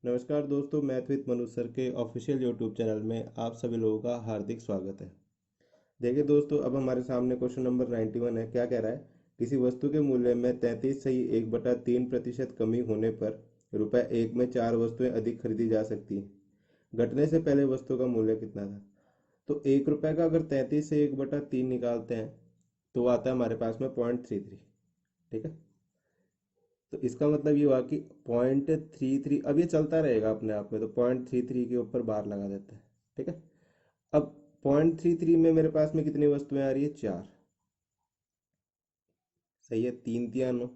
नमस्कार दोस्तों, math with Manu sir के ऑफिशियल यूट्यूब चैनल में आप सभी लोगों का हार्दिक स्वागत है। देखिए दोस्तों, अब हमारे सामने क्वेश्चन नंबर 91 है। क्या कह रहा है? किसी वस्तु के मूल्य में 33.1/3% कमी होने पर रुपए 1 में 4 वस्तुएं अधिक खरीदी जा सकती हैं। घटने से पहले वस्तु का मूल्य कितना था? तो 1 रुपए का अगर 33 से 1/3 निकालते हैं तो आता है हमारे पास में 0.33। ठीक है, तो इसका मतलब ये हुआ कि 0.33। अब ये चलता रहेगा अपने आप में, तो 0.33 के ऊपर बार लगा देते हैं। ठीक है, अब 0.33 में मेरे पास में कितनी वस्तुएं आ रही है? 4। सही है, 3 3 9।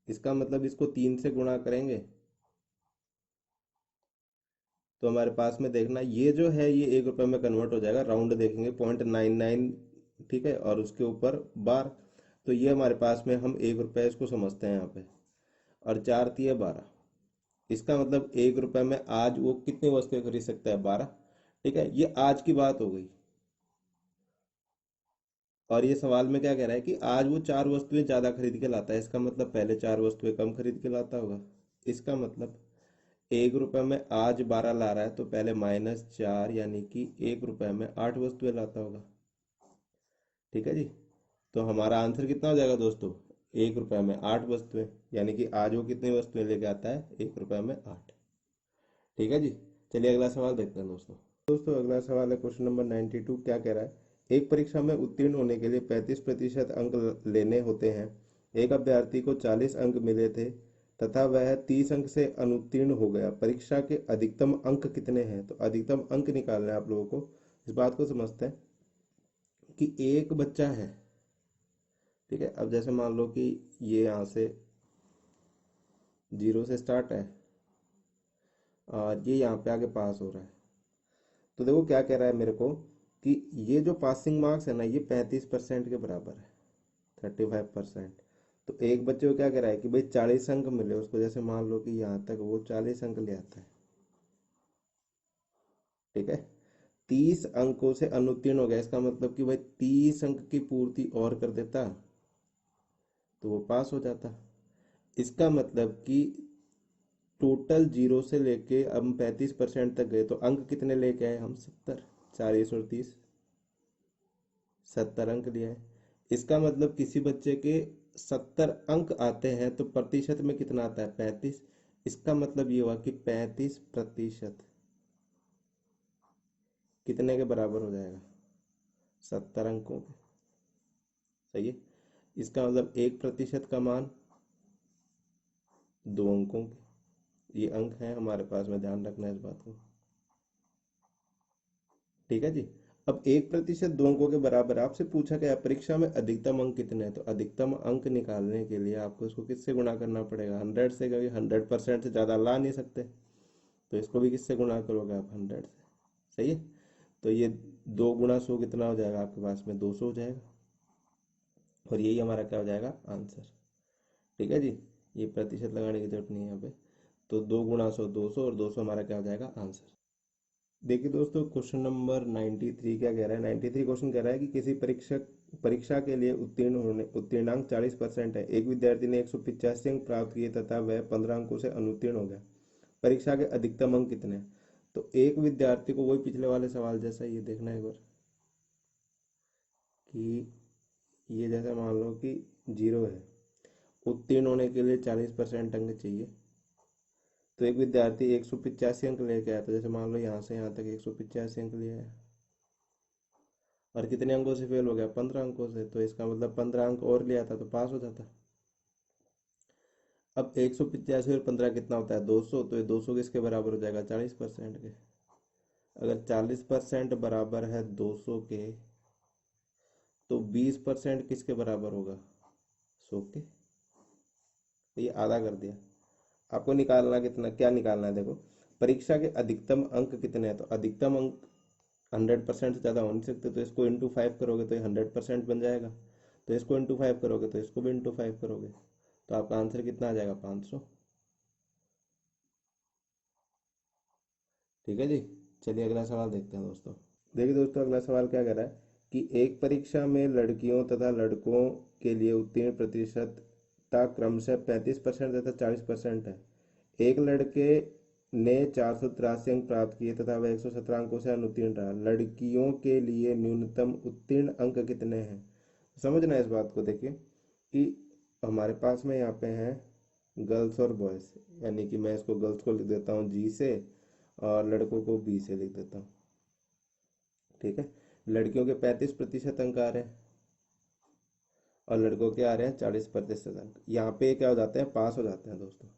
इसका मतलब इसको 3 से गुणा करेंगे तो हमारे पास में देखना ये जो है ये 1 रुपए में कन्वर्ट हो जाएगा। राउंड देखेंगे 0.99। ठीक है, और उसके ऊपर बार। तो ये हमारे पास में हम 1 रुपए इसको समझते हैं यहाँ पे। और 4 3 12। इसका मतलब 1 रुपए में आज वो कितनी वस्तुएं खरीद सकता है? 12। ठीक है, ये आज की बात हो गई। और ये सवाल में क्या कह रहा है कि आज वो 4 वस्तुएं ज्यादा खरीद के लाता है। इसका मतलब पहले 4 वस्तुएं कम खरीद के लाता होगा। इसका मतलब 1 रुपए में आज 12 ला रहा है तो पहले -4 यानी कि 1 रुपए में 8 वस्तुएं लाता होगा। ठीक है जी, तो हमारा आंसर कितना हो जाएगा दोस्तों? 1 रुपए में 8 वस्तुएं, यानी कि आज वो कितनी वस्तुएं लेके आता है? 1 रुपए में 8। ठीक है जी, चलिए अगला सवाल देखते हैं दोस्तों। अगला सवाल है क्वेश्चन नंबर 92। क्या कह रहा है? एक परीक्षा में उत्तीर्ण होने के लिए 35% अंक लेने होते हैं। एक अभ्यर्थी को 40 अंक मिले थे तथा वह 30 अंक से अनुत्तीर्ण हो गया। परीक्षा के अधिकतम अंक कितने हैं? तो अधिकतम अंक निकालना है आप लोगों को। इस बात को समझते हैं कि एक बच्चा है। ठीक है, अब जैसे मान लो कि ये यहाँ से 0 से स्टार्ट है और ये यहाँ पे आगे पास हो रहा है। तो देखो क्या कह रहा है मेरे को कि ये जो पासिंग मार्क्स है ना, ये 35% के बराबर है, 35%। तो एक बच्चे को क्या कह रहा है कि भाई 40 अंक मिले उसको। जैसे मान लो कि यहाँ तक वो 40 अंक ले आता है। ठीक है, 30 अंकों से अनुत्तीर्ण हो गया। इसका मतलब कि भाई 30 अंक की पूर्ति और कर देता तो वो पास हो जाता। इसका मतलब कि टोटल 0 से लेके अब हम 35% तक गए तो अंक कितने लेके आए हम? 70। 40 और 30, 70 अंक लिया है। इसका मतलब किसी बच्चे के 70 अंक आते हैं तो प्रतिशत में कितना आता है? 35। इसका मतलब ये हुआ कि 35% कितने के बराबर हो जाएगा? 70 अंकों के। सही है, इसका मतलब 1% का मान 2 अंकों के। ये अंक है हमारे पास में, ध्यान रखना है इस बात को। ठीक है जी, अब 1% 2 अंकों के बराबर आपसे पूछा गया परीक्षा में अधिकतम अंक कितने हैं। तो अधिकतम अंक निकालने के लिए आपको इसको किससे गुणा करना पड़ेगा? 100 से। कभी 100% से ज़्यादा ला नहीं सकते, तो इसको भी किससे गुणा करोगे आप? 100 से। सही है, तो ये 2 × 100 कितना हो जाएगा आपके पास में? 200 हो जाएगा। और यही हमारा क्या हो जाएगा? आंसर। ठीक है जी, ये प्रतिशत लगाने की जरूरत नहीं है यहाँ पे। तो 2 × 100 200, और 200 हमारा क्या हो जाएगा? आंसर। देखिए दोस्तों, क्वेश्चन नंबर 93 क्या कह रहा है? 93 क्वेश्चन कह रहा है कि किसी परीक्षा के लिए उत्तीर्णांक 40% है। एक विद्यार्थी ने 185 अंक प्राप्त किए तथा वह 15 अंकों से अनुत्तीर्ण हो गया। परीक्षा के अधिकतम अंक कितने हैं? तो एक विद्यार्थी को, वही पिछले वाले सवाल जैसा, ये देखना है एक बार कि ये जैसा मान लो कि 0 है, उत्तीर्ण होने के लिए 40% अंक चाहिए। तो एक विद्यार्थी 185 अंक लेके आया, तो जैसे मान लो यहाँ से यहाँ तक 185 अंक लिया है और कितने अंकों से फेल हो गया? 15 अंकों से। तो इसका मतलब 15 अंक और लिया था तो पास हो जाता। अब 185 और 15 कितना होता है? 200। तो ये 200 किसके बराबर हो जाएगा? 40% के। अगर 40% बराबर है 200 के, तो 20% किसके बराबर होगा? 100 के। तो ये आधा कर दिया। आपको निकालना कितना, क्या निकालना है? देखो, परीक्षा के अधिकतम अंक कितने हैं? तो अधिकतम अंक 100% से ज़्यादा हो नहीं सकते, तो इसको × 5 करोगे तो ये 100% बन जाएगा। तो इसको × 5 करोगे तो इसको भी × 5 करोगे, तो आपका आंसर कितना आ जाएगा? 500। ठीक है जी, चलिए अगला सवाल देखते हैं दोस्तों। देखिए दोस्तों, अगला सवाल क्या कह रहा है कि एक परीक्षा में लड़कियों तथा लड़कों के लिए उत्तीर्ण प्रतिशतता क्रमशः 35% तथा 40% है। एक लड़के ने 483 अंक प्राप्त किए तथा वह 117 अंकों से अनुत्तीर्ण रहा। लड़कियों के लिए न्यूनतम उत्तीर्ण अंक कितने हैं? समझना इस बात को, देखिए कि हमारे पास में यहाँ पे हैं गर्ल्स और बॉयज, यानी कि मैं इसको गर्ल्स को लिख देता हूँ जी से और लड़कों को बी से लिख देता हूँ। ठीक है, लड़कियों के 35% अंक आ रहे हैं और लड़कों के आ रहे हैं 40% अंक। यहाँ पे क्या हो जाते हैं, पास हो जाते हैं दोस्तों।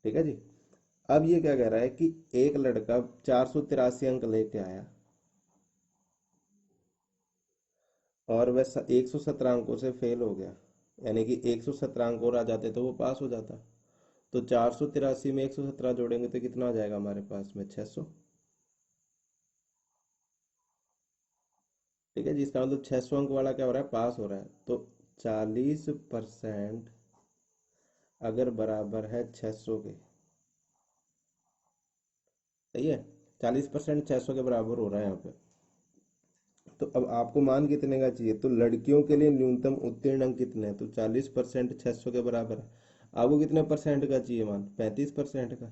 ठीक है जी। अब ये क्या कह रहा है कि एक लड़का 483 अंक लेके आया और वह 117 अंकों से फेल हो गया, यानी कि 117 अंक और आ जाते तो वो पास हो जाता। तो 483 में 117 जोड़ेंगे तो कितना आ जाएगा हमारे पास में, 600। ठीक है जी, इसका मतलब 600 अंक वाला क्या हो रहा है, पास हो रहा है। तो 40% अगर बराबर है 600 के, सही है, 40% 600 के बराबर हो रहा है यहाँ पे। तो अब आपको मान कितने का चाहिए, तो लड़कियों के लिए न्यूनतम उत्तीर्ण अंक कितने हैं, तो 40% 600 के बराबर है। आपको कितने परसेंट का चाहिए मान, 35% का।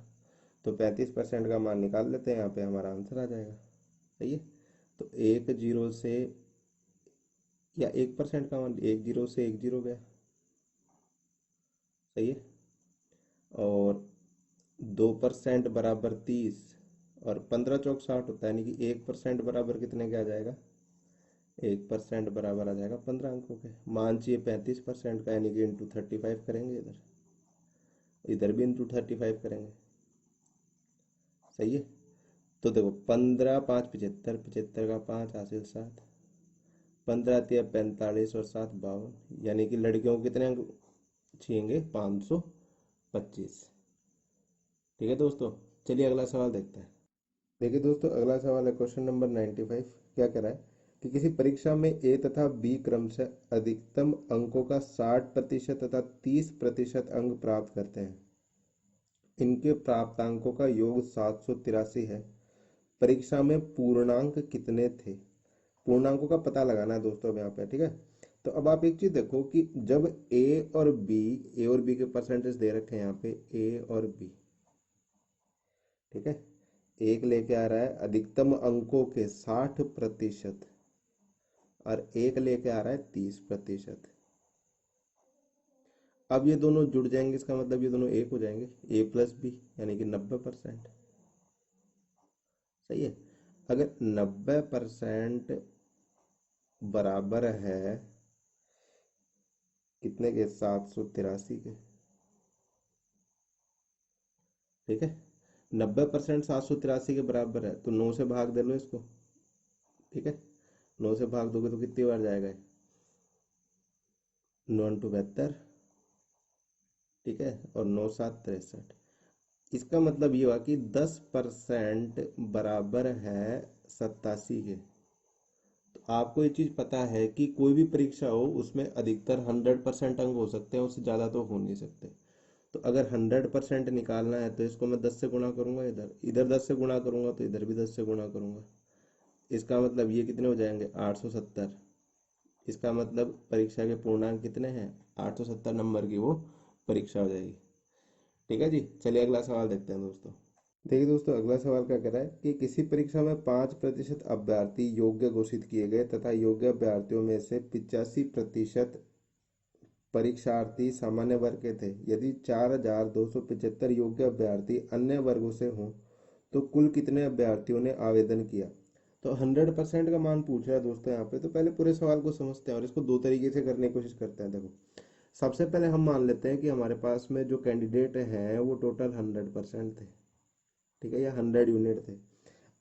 तो 35% का मान निकाल लेते हैं, यहाँ पे हमारा आंसर आ जाएगा। सही है, तो एक जीरो से, या 1% का मान, एक जीरो से एक जीरो गया। सही है, और 2% बराबर 30 और 15 चौक 60 होता है, यानी कि 1% बराबर कितने का आ जाएगा, 1% बराबर आ जाएगा 15 अंकों के। मान चाहिए 35% का, यानी कि इंटू 35 करेंगे, इधर इधर भी इंटू 35 करेंगे। सही है, तो देखो 15 5 75, 75 का 5 हासिल 7, 15 तिया 45 और 7 52, यानी कि लड़कियों को कितने अंक चाहिए, 525। ठीक है दोस्तों, चलिए अगला सवाल देखते हैं। देखिए दोस्तों, अगला सवाल है क्वेश्चन नंबर 95। क्या कह रहा है कि किसी परीक्षा में ए तथा बी क्रम से अधिकतम अंकों का 60% तथा 30% अंक प्राप्त करते हैं। इनके प्राप्तांकों का योग 783 है। परीक्षा में पूर्णांक कितने थे? पूर्णांकों का पता लगाना है दोस्तों अब यहाँ पे। ठीक है, तो अब आप एक चीज देखो कि जब ए और बी के परसेंटेज दे रखे हैं यहाँ पे, ए और बी, ठीक है, एक लेके आ रहा है अधिकतम अंकों के 60% और एक लेके आ रहा है 30%। अब ये दोनों जुड़ जाएंगे, इसका मतलब ये दोनों एक हो जाएंगे, ए प्लस बी, यानी कि 90%। सही है, अगर 90% बराबर है कितने के, 783 के। ठीक है, 90% 783 के बराबर है, तो 9 से भाग दे लो इसको। ठीक है, 9 से भाग दोगे तो कितनी बार जाएगा, 9 × 2 = 72। ठीक है, और 9 × 7 = 63। इसका मतलब ये हुआ कि 10% बराबर है 87 के। तो आपको ये चीज पता है कि कोई भी परीक्षा हो उसमें अधिकतर 100% अंक हो सकते हैं, उससे ज्यादा तो हो नहीं सकते। तो अगर 100% निकालना है तो इसको मैं 10 से गुणा करूंगा, इधर इधर 10 से गुणा करूंगा तो इधर भी 10 से गुणा करूंगा। इसका मतलब ये कितने हो जाएंगे, 870। इसका मतलब परीक्षा के पूर्णांक कितने हैं, 870 नंबर की वो परीक्षा हो जाएगी। ठीक है जी, चलिए अगला सवाल देखते हैं दोस्तों। देखिए दोस्तों, अगला सवाल क्या कह रहा है कि किसी परीक्षा में 5% अभ्यर्थी योग्य घोषित किए गए तथा योग्य अभ्यर्थियों में से 85% परीक्षार्थी सामान्य वर्ग के थे। यदि 4275 योग्य अभ्यर्थी अन्य वर्गों से हों तो कुल कितने अभ्यर्थियों ने आवेदन किया? तो 100% का मान पूछ रहा है दोस्तों यहाँ पे। तो पहले पूरे सवाल को समझते हैं और इसको दो तरीके से करने की कोशिश करते हैं। देखो, सबसे पहले हम मान लेते हैं कि हमारे पास में जो कैंडिडेट हैं वो टोटल 100% थे। ठीक है, या 100 यूनिट थे।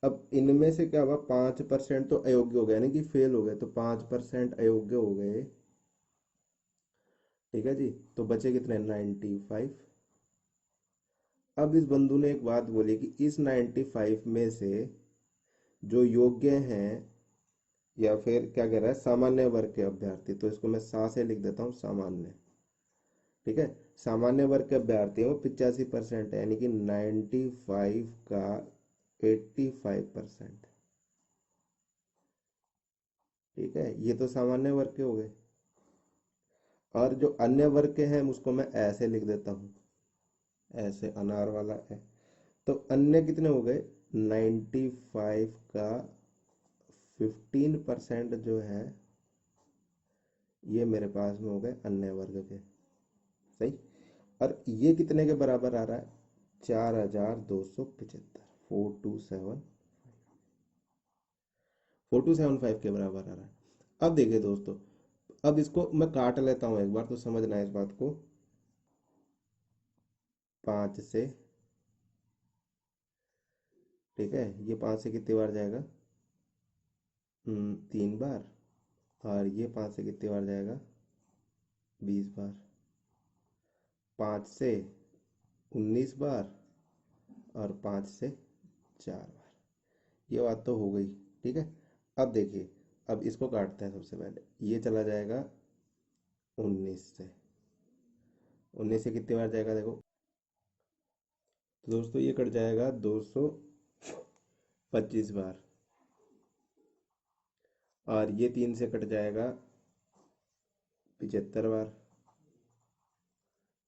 अब इनमें से क्या हुआ, 5% तो अयोग्य हो गए, यानी कि फेल हो गए, तो 5% अयोग्य हो गए। ठीक है जी, तो बचे कितने, 95। अब इस बंधु ने एक बात बोली कि इस 95 में से जो योग्य हैं, या फिर क्या कह रहा है, सामान्य वर्ग के अभ्यर्थी, तो इसको मैं सा से लिख देता हूँ, सामान्य। ठीक है, सामान्य वर्ग के अभ्यर्थी वो 85% है, यानी कि 95 का 85%। ठीक है, ये तो सामान्य वर्ग के हो गए। और जो अन्य वर्ग के हैं उसको मैं ऐसे लिख देता हूँ, ऐसे अनार वाला है। तो अन्य कितने हो गए, 95 का 15% जो है ये मेरे पास में हो गए अन्य वर्ग के। सही। और ये कितने के बराबर आ रहा है, 4275, 4275 के बराबर आ रहा है। अब देखिए दोस्तों, अब इसको मैं काट लेता हूँ एक बार, तो समझना है इस बात को। 5 से, ठीक है, ये 5 से कितनी बार जाएगा, 3 बार। और ये 5 से कितनी बार जाएगा, 20 बार। 5 से 19 बार, और 5 से 4 बार। ये बात तो हो गई। ठीक है। अब देखिए, अब इसको काटते हैं। सबसे पहले ये चला जाएगा 19 से कितनी बार जाएगा देखो, तो दोस्तों ये कट जाएगा 225 बार। और ये 3 से कट जाएगा 75 बार।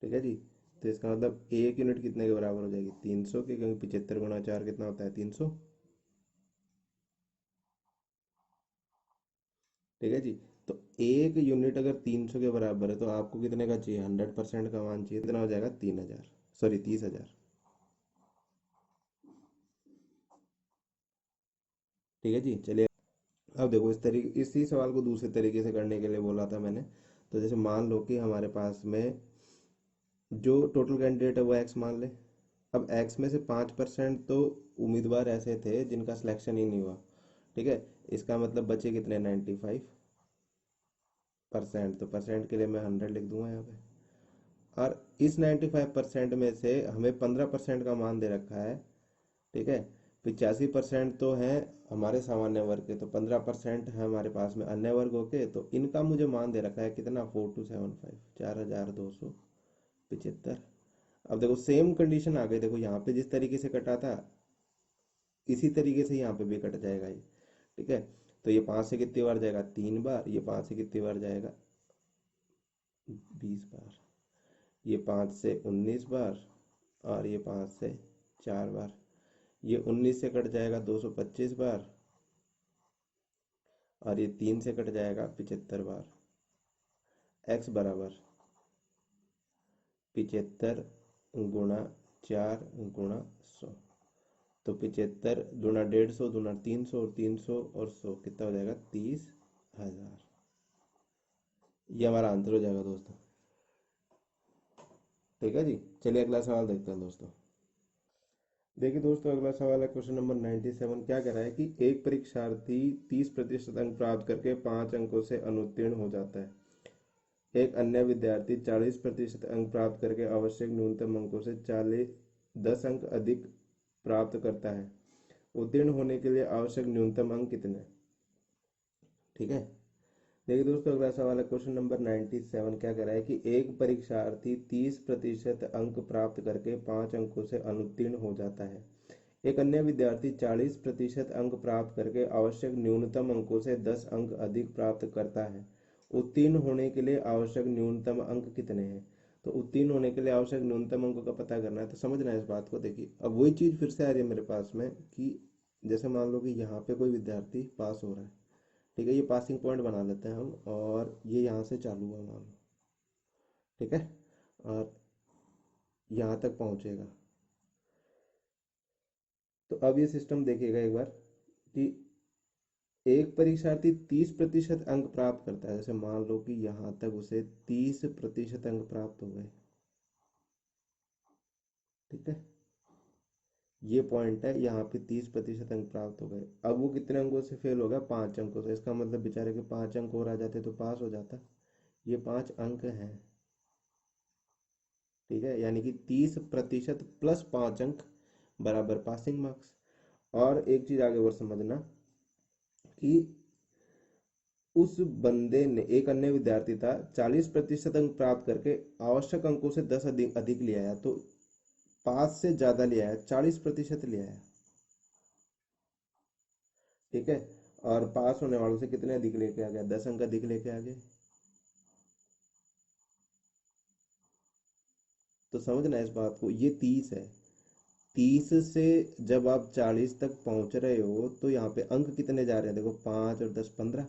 ठीक है जी। तो इसका मतलब 1 यूनिट कितने के बराबर हो जाएगी, 300 के, क्योंकि 75 × 4 कितना होता है, 300। ठीक है जी। तो 1 यूनिट अगर 300 के बराबर है, तो आपको कितने का चाहिए, 100% का मान चाहिए। कितना हो जाएगा, 3000, सॉरी 30,000। ठीक है जी। चलिए, अब देखो इस तरीके, इसी सवाल को दूसरे तरीके से करने के लिए बोला था मैंने। तो जैसे मान लो कि हमारे पास में जो टोटल कैंडिडेट है वो एक्स मान ले। अब एक्स में से 5% तो उम्मीदवार ऐसे थे जिनका सिलेक्शन ही नहीं हुआ। ठीक है। इसका मतलब बचे कितने, 95%। तो परसेंट के लिए मैं 100 लिख दूंगा यहाँ पे। और इस 95% में से हमें 15% का मान दे रखा है। ठीक है। 85% तो हैं हमारे सामान्य वर्ग के, तो 15% है हमारे पास में अन्य वर्गों के। तो इनका मुझे मान दे रखा है कितना, 4275, 4275। अब देखो सेम कंडीशन आ गई। देखो यहाँ पे जिस तरीके से कटा था, इसी तरीके से यहाँ पे भी कट जाएगा ये। ठीक है। तो ये 5 से कितनी बार जाएगा, 3 बार। ये 5 से कितनी बार जाएगा, 20 बार। ये 5 से 19 बार, और ये 5 से 4 बार। ये 19 से कट जाएगा 225 बार, और ये 3 से कट जाएगा 75 बार। एक्स बराबर 75 × 4 × 100। तो 75 × 150 × 300, और 300 और 100 कितना हो जाएगा, 30,000। ये हमारा आंसर हो जाएगा दोस्तों। ठीक है जी। चलिए अगला सवाल देखते हैं दोस्तों। देखिए दोस्तों, अगला सवाल है क्वेश्चन नंबर 97। क्या कह रहा है कि एक परीक्षार्थी 30% अंक प्राप्त करके 5 अंकों से अनुत्तीर्ण हो जाता है। एक अन्य विद्यार्थी 40% अंक प्राप्त करके आवश्यक न्यूनतम अंकों से 10 अंक अधिक प्राप्त करता है। उत्तीर्ण होने के लिए आवश्यक न्यूनतम अंक कितने। ठीक है। देखिए दोस्तों, अगला सवाल है क्वेश्चन नंबर 97। क्या कह रहा है कि एक परीक्षार्थी 30% अंक प्राप्त करके 5 अंकों से अनुत्तीर्ण हो जाता है। एक अन्य विद्यार्थी 40% अंक प्राप्त करके आवश्यक न्यूनतम अंकों से 10 अंक अधिक प्राप्त करता है। उत्तीर्ण होने के लिए आवश्यक न्यूनतम अंक कितने हैं। तो उत्तीर्ण होने के लिए आवश्यक न्यूनतम अंकों का पता करना है। तो समझना है इस बात को। देखिए, अब वही चीज़ फिर से आ रही है मेरे पास में कि जैसे मान लो कि यहाँ पे कोई विद्यार्थी पास हो रहा है। ठीक है। ये पासिंग पॉइंट बना लेते हैं हम, और ये यहाँ से चालू हुआ मान लो। ठीक है। और यहाँ तक पहुँचेगा। तो अब ये सिस्टम देखिएगा एक बार कि एक परीक्षार्थी 30% अंक प्राप्त करता है। जैसे मान लो कि यहाँ तक उसे 30% अंक प्राप्त हो गए। ठीक है। ये पॉइंट है, यहाँ पे 30% अंक प्राप्त हो गए। अब वो कितने अंकों से फेल हो गया, 5 अंकों से। इसका मतलब बेचारे के 5 अंक और आ जाते तो पास हो जाता। ये 5 अंक हैं। ठीक है। यानी कि 30% प्लस 5 अंक बराबर पासिंग मार्क्स। और एक चीज आगे और समझना कि उस बंदे ने, एक अन्य विद्यार्थी था, 40% अंक प्राप्त करके आवश्यक अंकों से 10 अधिक अधिक ले आया। तो 5 से ज्यादा ले आया, 40% ले आया। ठीक है। और पास होने वालों से कितने अधिक लेके आ गया, 10 अंक अधिक लेके आ गए। तो समझना इस बात को, ये 30 है। 30 से जब आप 40 तक पहुंच रहे हो तो यहाँ पे अंक कितने जा रहे हैं, देखो 5 और 10 15।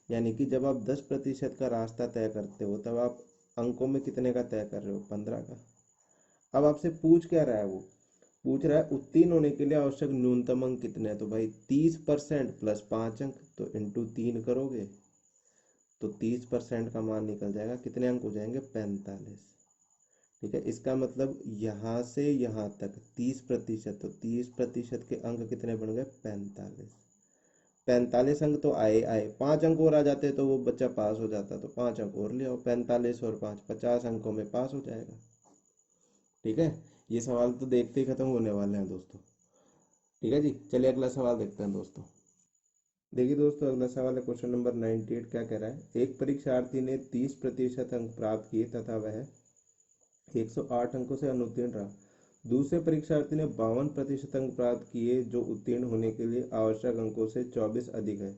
यानी कि जब आप 10% का रास्ता तय करते हो तब आप अंकों में कितने का तय कर रहे हो, 15 का। अब आपसे पूछ क्या रहा है, वो पूछ रहा है उत्तीर्ण होने के लिए आवश्यक न्यूनतम अंक कितने हैं। तो भाई 30% प्लस 5 अंक, तो इंटू 3 करोगे तो 30% का मान निकल जाएगा, कितने अंक हो जाएंगे, 45। ठीक है, इसका मतलब यहाँ से यहाँ तक 30%, तो 30% के अंक कितने बन गए, 45। 45 अंक तो आए आए, 5 अंक और आ जाते तो वो बच्चा पास हो जाता, तो 5 अंक और ले आओ, 45 और 5 50 अंकों में पास हो जाएगा। ठीक है, ये सवाल तो देखते ही खत्म होने वाले हैं दोस्तों। ठीक है जी, चलिए अगला सवाल देखते हैं दोस्तों। देखिए दोस्तों, अगला सवाल है क्वेश्चन नंबर 98। क्या कह रहा है, एक परीक्षार्थी ने 30% अंक प्राप्त किए तथा वह 108 अंकों से अनुत्तीर्ण रहा। दूसरे परीक्षार्थी ने 52% अंक प्राप्त किए जो उत्तीर्ण होने के लिए आवश्यक अंकों से 24 अधिक है।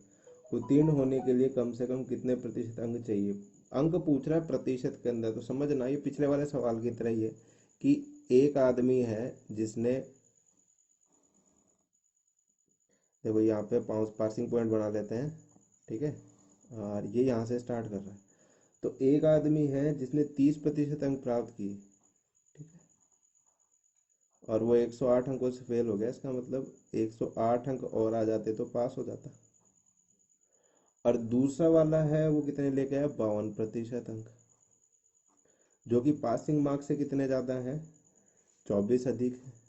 उत्तीर्ण होने के लिए कम से कम कितने प्रतिशत अंक चाहिए। अंक पूछ रहा है प्रतिशत के अंदर, तो समझना ये पिछले वाले सवाल की तरह ही है कि एक आदमी है जिसने, देखो यहाँ पे पासिंग पॉइंट बना लेते हैं। ठीक है, और ये यहाँ से स्टार्ट कर रहा है। तो एक आदमी है जिसने 30% अंक प्राप्त किए, ठीक है, और वो 108 अंकों से फेल हो गया। इसका मतलब 108 अंक और आ जाते तो पास हो जाता। और दूसरा वाला है वो कितने लेके आया, 52% अंक, जो कि पासिंग मार्क्स से कितने ज़्यादा है, 24 अधिक है।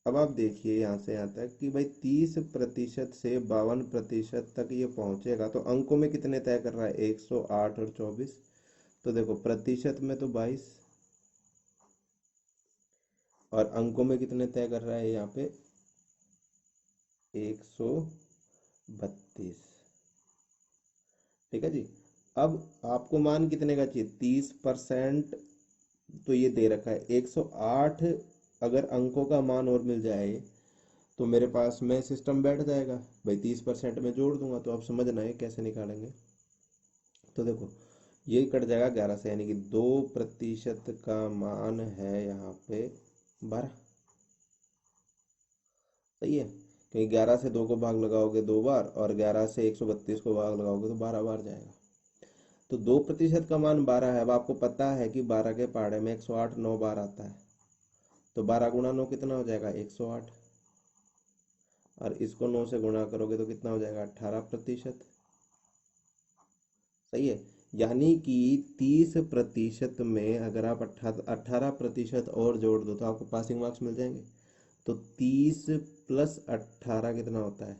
अब आप देखिए यहाँ से यहाँ तक कि भाई 30% से 52% तक ये पहुंचेगा, तो अंकों में कितने तय कर रहा है, 108 और 24। तो देखो प्रतिशत में तो 22, और अंकों में कितने तय कर रहा है यहाँ पे, 132। ठीक है जी। अब आपको मान कितने का चाहिए, 30%, तो ये दे रखा है 108। अगर अंकों का मान और मिल जाए तो मेरे पास में सिस्टम बैठ जाएगा, भाई 30% में जोड़ दूंगा। तो आप समझना है कैसे निकालेंगे। तो देखो ये कट जाएगा 11 से, यानी कि 2% का मान है यहाँ पे 12। सही है, क्योंकि 11 से 2 को भाग लगाओगे 2 बार, और 11 से 132 को भाग लगाओगे तो 12 बार जाएगा। तो 2% का मान 12 है। अब आपको पता है कि 12 के पहाड़े में 108 9 बार आता है, तो 12 × 9 कितना हो जाएगा, 108। और इसको 9 से गुणा करोगे तो कितना हो जाएगा, 18%। सही है, यानी कि 30% में अगर आप 18% और जोड़ दो तो आपको पासिंग मार्क्स मिल जाएंगे। तो 30 प्लस 18 कितना होता है,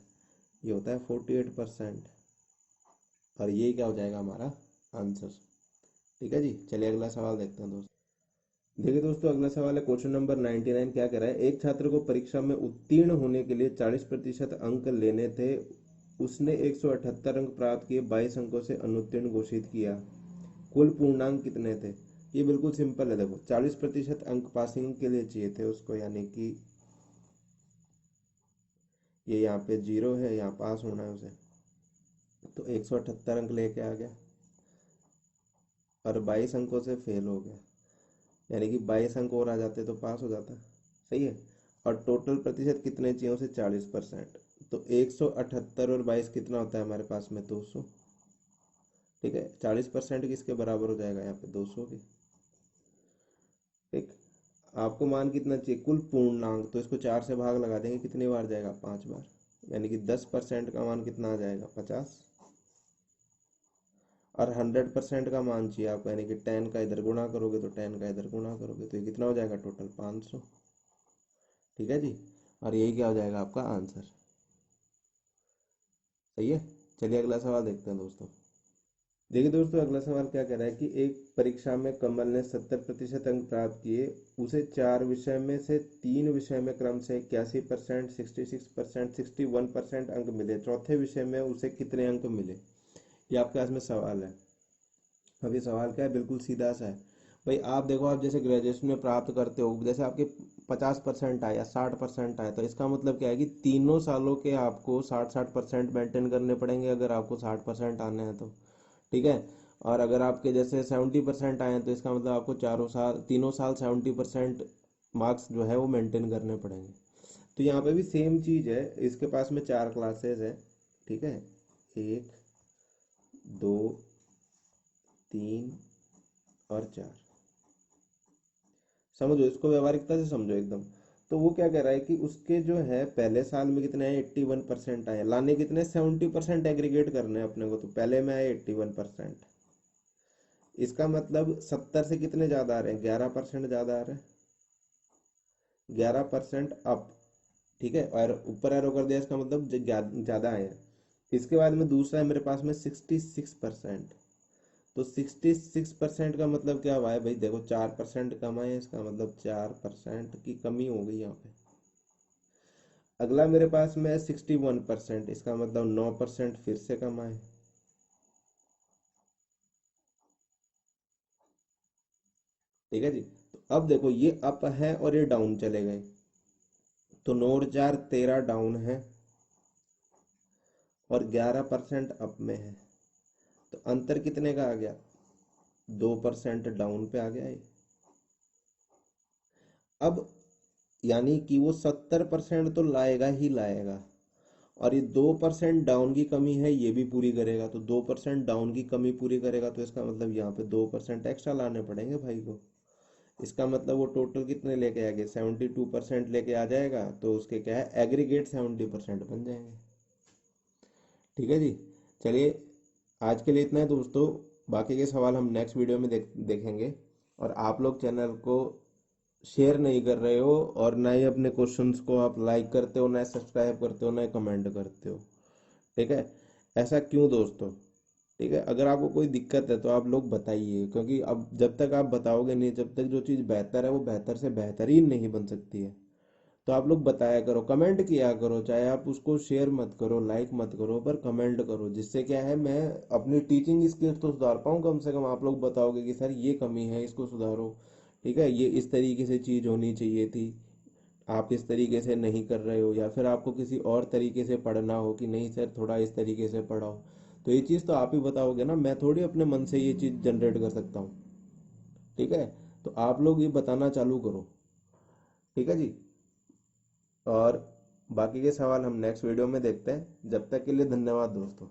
ये होता है 48%। और ये क्या हो जाएगा हमारा आंसर। ठीक है जी, चलिए अगला सवाल देखते हैं दोस्तों। देखिए दोस्तों, अगला सवाल है क्वेश्चन नंबर 99। क्या कह रहा है, एक छात्र को परीक्षा में उत्तीर्ण होने के लिए 40% अंक लेने थे। उसने 178 अंक प्राप्त किए, 22 अंकों से अनुत्तीर्ण घोषित किया। कुल पूर्णांक कितने थे। ये बिल्कुल सिंपल है, देखो 40% अंक पासिंग के लिए चाहिए थे उसको, यानी कि ये यहाँ पे 0 है, यहाँ पास होना है उसे। तो 178 अंक लेके आ गया और 22 अंकों से फेल हो गया, यानी कि 22 अंक और आ जाते तो पास हो जाता। सही है, और टोटल प्रतिशत कितने चाहिए उसे, 40%। तो 178 और 22 कितना होता है हमारे पास में, 200। ठीक है, 40% किसके बराबर हो जाएगा यहाँ पे, 200 के। ठीक, आपको मान कितना चाहिए, कुल पूर्णांक, तो इसको 4 से भाग लगा देंगे, कितनी बार जाएगा, 5 बार। यानी कि 10% का मान कितना आ जाएगा, 50। और 100% का मान चाहिए आपको, यानी कि 10 का इधर गुणा करोगे तो 10 का इधर गुणा करोगे तो ये कितना हो जाएगा, टोटल 500। ठीक है जी, और यही क्या हो जाएगा आपका आंसर। सही है, चलिए अगला सवाल देखते हैं दोस्तों। देखिए दोस्तों, अगला सवाल क्या कह रहा है कि एक परीक्षा में कमल ने 70% अंक प्राप्त किए। उसे 4 विषय में से 3 विषय में क्रम से 81%, 66%, 61% अंक मिले। चौथे विषय में उसे कितने अंक मिले, ये आपके पास में सवाल है। अब ये सवाल क्या है, बिल्कुल सीधा सा है। भाई आप देखो, आप जैसे ग्रेजुएशन में प्राप्त करते हो, जैसे आपके 50% आए या 60% आए, तो इसका मतलब क्या है कि तीनों सालों के आपको 60-60% मेंटेन करने पड़ेंगे अगर आपको 60% आने हैं तो। ठीक है, और अगर आपके जैसे 70% आए हैं तो इसका मतलब आपको 4 साल 3 साल 70% मार्क्स जो है वो मेंटेन करने पड़ेंगे। तो यहाँ पे भी सेम चीज़ है, इसके पास में 4 क्लासेस है, ठीक है, 1 2 3 और 4। समझो इसको, व्यवहारिकता से समझो एकदम। तो वो क्या कह रहा है कि उसके जो है पहले साल में कितने आए, 81% आए, लाने कितने, 70% एग्रीगेट करने हैं अपने को, तो पहले में आए 81%। इसका मतलब 70 से कितने ज़्यादा आ रहे हैं, 11% ज़्यादा आ रहे हैं, 11% अप, ठीक है, और ऊपर एरो कर दिया, इसका मतलब ज़्यादा आए हैं। इसके बाद में दूसरा है मेरे पास में 66%। तो 66% का मतलब क्या हुआ है भाई, देखो 4% कम आए, इसका मतलब 4% की कमी हो गई यहाँ पे। अगला मेरे पास में है 61%, इसका मतलब 9% फिर से कम आए। ठीक है जी। तो अब देखो ये अप है और ये डाउन चले गए, तो 9 और 4 13 डाउन है और 11% अप में है। तो अंतर कितने का आ गया, 2% डाउन पे आ गया ये। अब यानी कि वो 70% तो लाएगा ही लाएगा, और ये 2% डाउन की कमी है ये भी पूरी करेगा, तो 2% डाउन की कमी पूरी करेगा, तो इसका मतलब यहाँ पे 2% एक्स्ट्रा लाने पड़ेंगे भाई को। इसका मतलब वो टोटल कितने लेके आएंगे, 72% लेके आ जाएगा, तो उसके क्या है, एग्रीगेट 70% बन जाएंगे। ठीक है जी। चलिए, आज के लिए इतना है दोस्तों, बाकी के सवाल हम नेक्स्ट वीडियो में देखेंगे। और आप लोग चैनल को शेयर नहीं कर रहे हो, और ना ही अपने क्वेश्चंस को आप लाइक करते हो, ना सब्सक्राइब करते हो, ना कमेंट करते हो। ठीक है, ऐसा क्यों दोस्तों? ठीक है, अगर आपको कोई दिक्कत है तो आप लोग बताइए, क्योंकि अब जब तक आप बताओगे नहीं, जब तक जो चीज़ बेहतर है वो बेहतर से बेहतरीन नहीं बन सकती है। तो आप लोग बताया करो, कमेंट किया करो, चाहे आप उसको शेयर मत करो, लाइक मत करो, पर कमेंट करो, जिससे क्या है, मैं अपनी टीचिंग स्किल्स तो सुधार पाऊँ कम से कम। आप लोग बताओगे कि सर ये कमी है, इसको सुधारो, ठीक है, ये इस तरीके से चीज़ होनी चाहिए थी, आप इस तरीके से नहीं कर रहे हो, या फिर आपको किसी और तरीके से पढ़ना हो कि नहीं सर थोड़ा इस तरीके से पढ़ाओ। तो ये चीज़ तो आप ही बताओगे ना, मैं थोड़ी अपने मन से ये चीज़ जनरेट कर सकता हूँ। ठीक है, तो आप लोग ये बताना चालू करो। ठीक है जी। और बाकी के सवाल हम नेक्स्ट वीडियो में देखते हैं। जब तक के लिए धन्यवाद दोस्तों।